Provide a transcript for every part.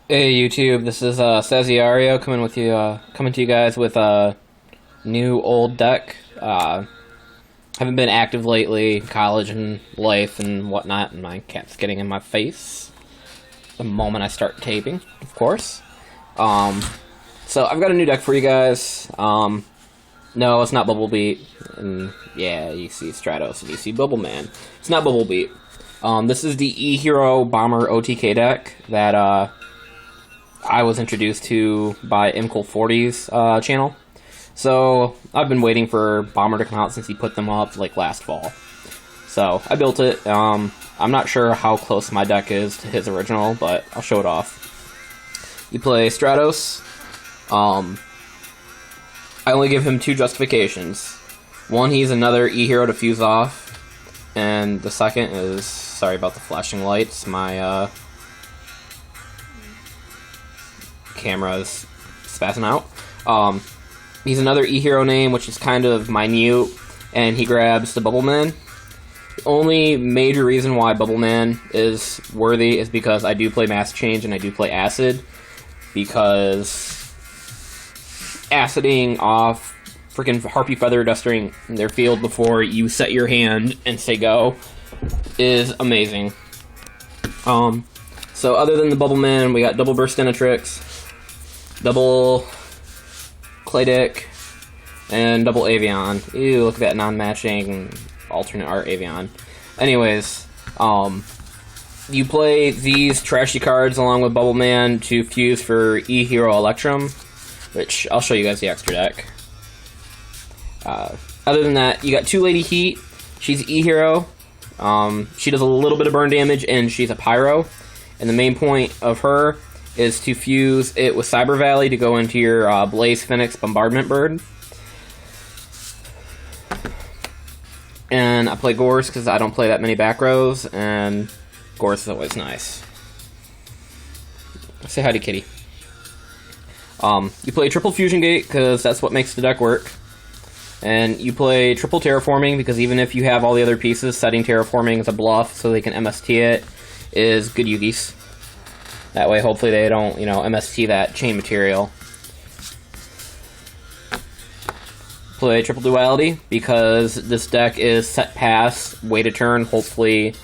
Hey YouTube, this is Saziario coming to you guys with a new old deck. Haven't been active lately, college and life and whatnot, and my cat's getting in my face the moment I start taping, of course. So I've got a new deck for you guys. No, it's not Bubble Beat, and yeah, you see Stratos and you see Bubble Man. It's not Bubble Beat. This is the E-Hero Bomber OTK deck that I was introduced to by MCool40's channel. So I've been waiting for Bomber to come out since he put them up like last fall. So I built it. I'm not sure how close my deck is to his original, but I'll show it off. You play Stratos. I only give him two justifications. One, he's another E-Hero to fuse off, and the second is, sorry about the flashing lights, my camera's spazzing out. He's another E-Hero name, which is kind of minute, and he grabs the Bubble Man. The only major reason why Bubble Man is worthy is because I do play Mass Change and I do play Acid, because aciding off freaking Harpy Feather Dusting in their field before you set your hand and say go is amazing. So other than the Bubble Man, we got double Burst Denetrix, double Claydick, and double Avian. Ew, look at that non-matching alternate art Avian. Anyways, you play these trashy cards along with Bubble Man to fuse for E-Hero Electrum, which I'll show you guys the extra deck. Other than that, you got two Lady Heat. She's E-Hero. She does a little bit of burn damage, and she's a Pyro. And the main point of her is to fuse it with Cyber Valley to go into your Blaze Fenix Bombardment Bird. And I play Gorse because I don't play that many back rows, and Gorse is always nice. Say hi to Kitty. You play triple Fusion Gate because that's what makes the deck work. And you play triple Terraforming because even if you have all the other pieces, setting Terraforming as a bluff so they can MST it is good Yugis. That way, hopefully they don't, MST that chain material. Play triple Duality because this deck is set pass, wait a turn, hopefully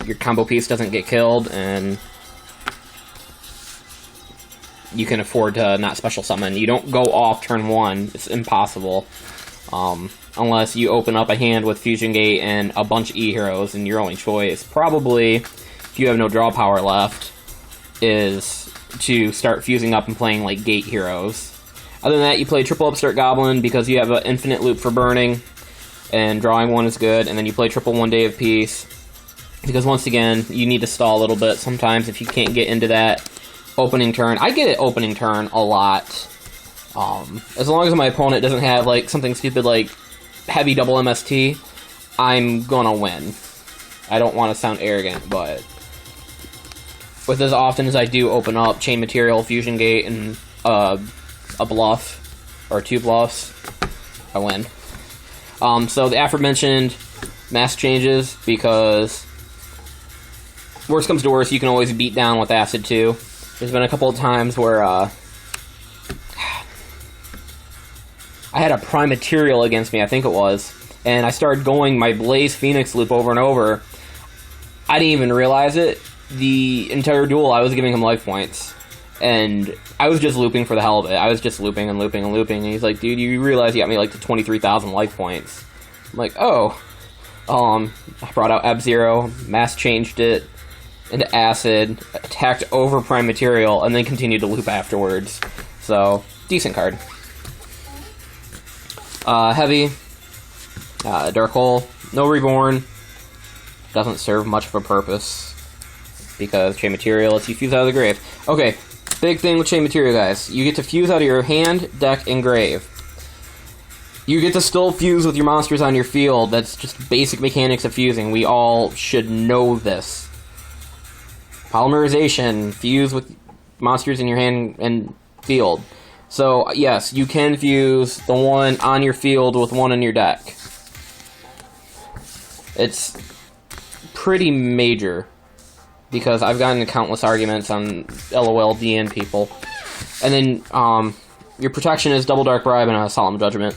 your combo piece doesn't get killed, and you can afford to not special summon. You don't go off turn one. It's impossible. Unless you open up a hand with Fusion Gate and a bunch of E-Heroes, and your only choice, probably, if you have no draw power left, is to start fusing up and playing, like, Gate Heroes. Other than that, you play triple Upstart Goblin because you have an infinite loop for burning, and drawing one is good, and then you play triple One Day of Peace, because once again, you need to stall a little bit sometimes if you can't get into that opening turn. I get it opening turn a lot. As long as my opponent doesn't have like something stupid like heavy double MST, I'm gonna win. I don't want to sound arrogant, but with as often as I do open up Chain Material, Fusion Gate, and a bluff or two bluffs, I win. So the aforementioned mass changes, because worst comes to worst, you can always beat down with Acid too. There's been a couple of times where I had a Prime Material against me, I think it was, and I started going my Blaze Phoenix loop over and over. I didn't even realize it. The entire duel, I was giving him life points, and I was just looping for the hell of it. I was just looping and looping and looping, and he's like, dude, you realize you got me like to 23,000 life points. I'm like, oh. I brought out Ab-Zero, mass changed it into Acid, attacked over Prime Material, and then continued to loop afterwards. So, decent card. Heavy, Dark Hole, no Reborn, doesn't serve much of a purpose, because Chain Material lets you fuse out of the grave. Okay, big thing with Chain Material, guys. You get to fuse out of your hand, deck, and grave. You get to still fuse with your monsters on your field. That's just basic mechanics of fusing. We all should know this. Polymerization, fuse with monsters in your hand and field. So, yes, you can fuse the one on your field with one in your deck. It's pretty major. because I've gotten countless arguments on LOL DN people. And then your protection is double Dark Bribe and a Solemn Judgment.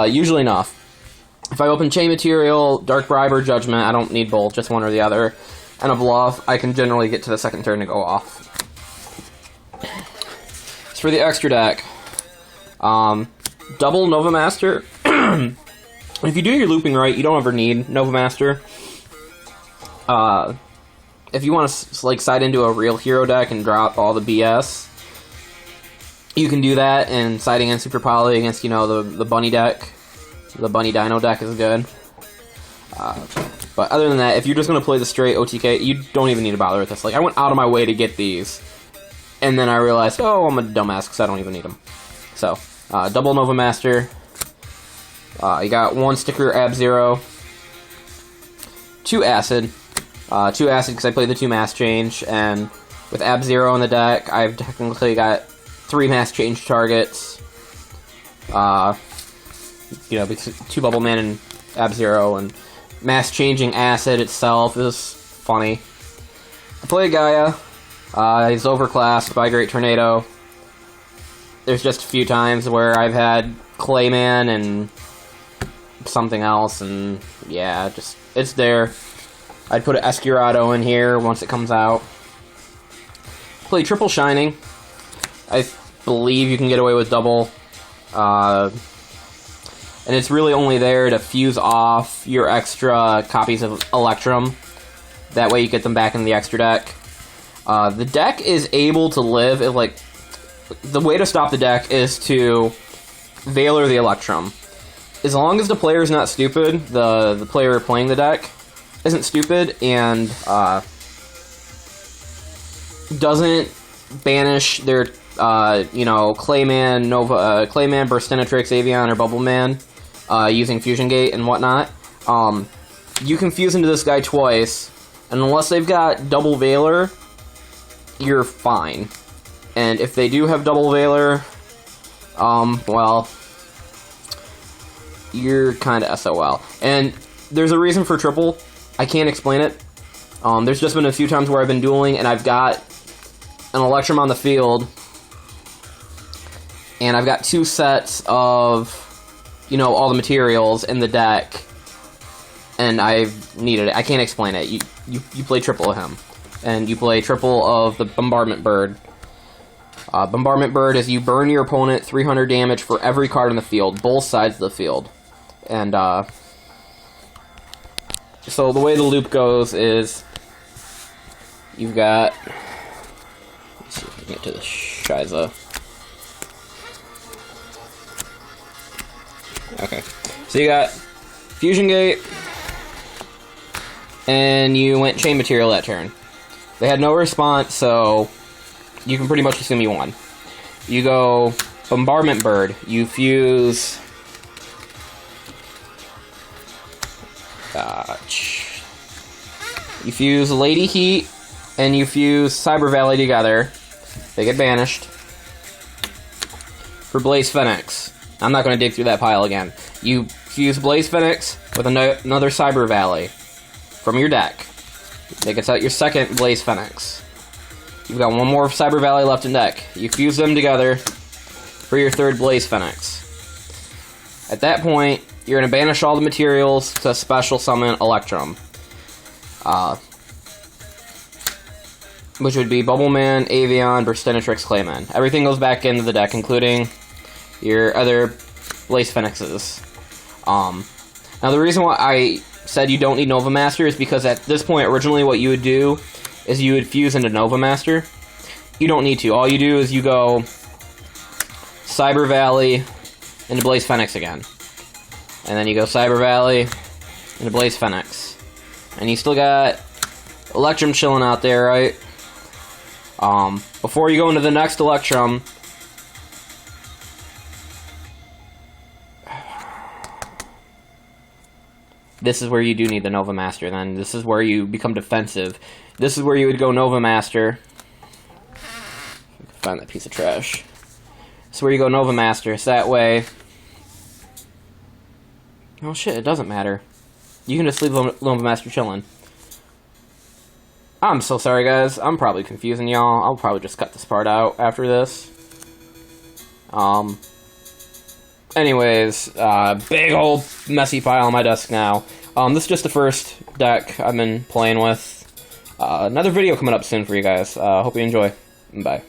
Usually enough. If I open Chain Material, Dark Bribe, or Judgment, I don't need both, just one or the other. And a Bluff, I can generally get to the second turn to go off. As for the extra deck, double Nova Master. If you do your looping right, you don't ever need Nova Master. If you want to like side into a real hero deck and drop all the BS, you can do that. And siding in Super Poly against, you know, the Bunny deck, the Bunny Dino deck is good. But other than that, if you're just going to play the straight OTK, you don't even need to bother with this. Like, I went out of my way to get these, and then I realized, oh, I'm a dumbass because I don't even need them. So, double Nova Master. You got one sticker Ab-Zero, 2 Acid. 2 Acid because I played the 2 Mass Change, and with Ab-Zero in the deck, I've technically got 3 Mass Change targets. You know, because 2 Bubble Man and Ab-Zero, and Mass Changing Acid itself is funny. I play Gaia. He's overclassed by Great Tornado. There's just a few times where I've had Clayman and something else, and yeah, just it's there. I'd put an Escurado in here once it comes out. Play Triple Shining. I believe you can get away with double. And it's really only there to fuse off your extra copies of Electrum. That way you get them back in the extra deck. The deck is able to live, like, the way to stop the deck is to Valor the Electrum. As long as the player is not stupid, the player playing the deck isn't stupid, and doesn't banish their, you know, Clayman, Nova, Clayman, Burstinatrix, Avian, or Bubbleman, using Fusion Gate and whatnot. You can fuse into this guy twice, and unless they've got double Valor, you're fine. And if they do have double Valor, well, you're kind of SOL. And there's a reason for triple. I can't explain it. There's just been a few times where I've been dueling, and I've got an Electrum on the field, and I've got 2 sets of, you know, all the materials in the deck, and I've needed it. I can't explain it. You play triple of him, and you play triple of the Bombardment Bird. Bombardment Bird is you burn your opponent 300 damage for every card in the field, both sides of the field. And, so the way the loop goes is you've got, let's see if we can get to the Shiza. Okay, so you got Fusion Gate, and you went Chain Material that turn. They had no response, so you can pretty much assume you won. You go Bombardment Bird, you fuse Lady Heat, and you fuse Cyber Valley together. They get banished. For Blaze Fenix, I'm not going to dig through that pile again. You fuse Blaze Fenix with another Cyber Valley from your deck. That gets out your second Blaze Fenix. You've got one more Cyber Valley left in deck. You fuse them together for your third Blaze Fenix. At that point, you're going to banish all the materials to special summon Electrum. Which would be Bubbleman, Avian, Burstinatrix, Clayman. Everything goes back into the deck, including your other Blaze Fenixes. Now, the reason why I said you don't need Nova Master is because at this point, originally what you would do is you would fuse into Nova Master. You don't need to. All you do is you go Cyber Valley into Blaze Fenix again. And then you go Cyber Valley into Blaze Fenix. And you still got Electrum chilling out there, right? Before you go into the next Electrum, this is where you do need the Nova Master, then. This is where you become defensive. This is where you would go Nova Master. Find that piece of trash. This is where you go Nova Master, so that way... Oh shit, it doesn't matter. You can just leave Nova Master chilling. I'm so sorry, guys. I'm probably confusing y'all. I'll probably just cut this part out after this. Anyways, big old messy pile on my desk now. This is just the first deck I've been playing with. Another video coming up soon for you guys. Hope you enjoy. Bye.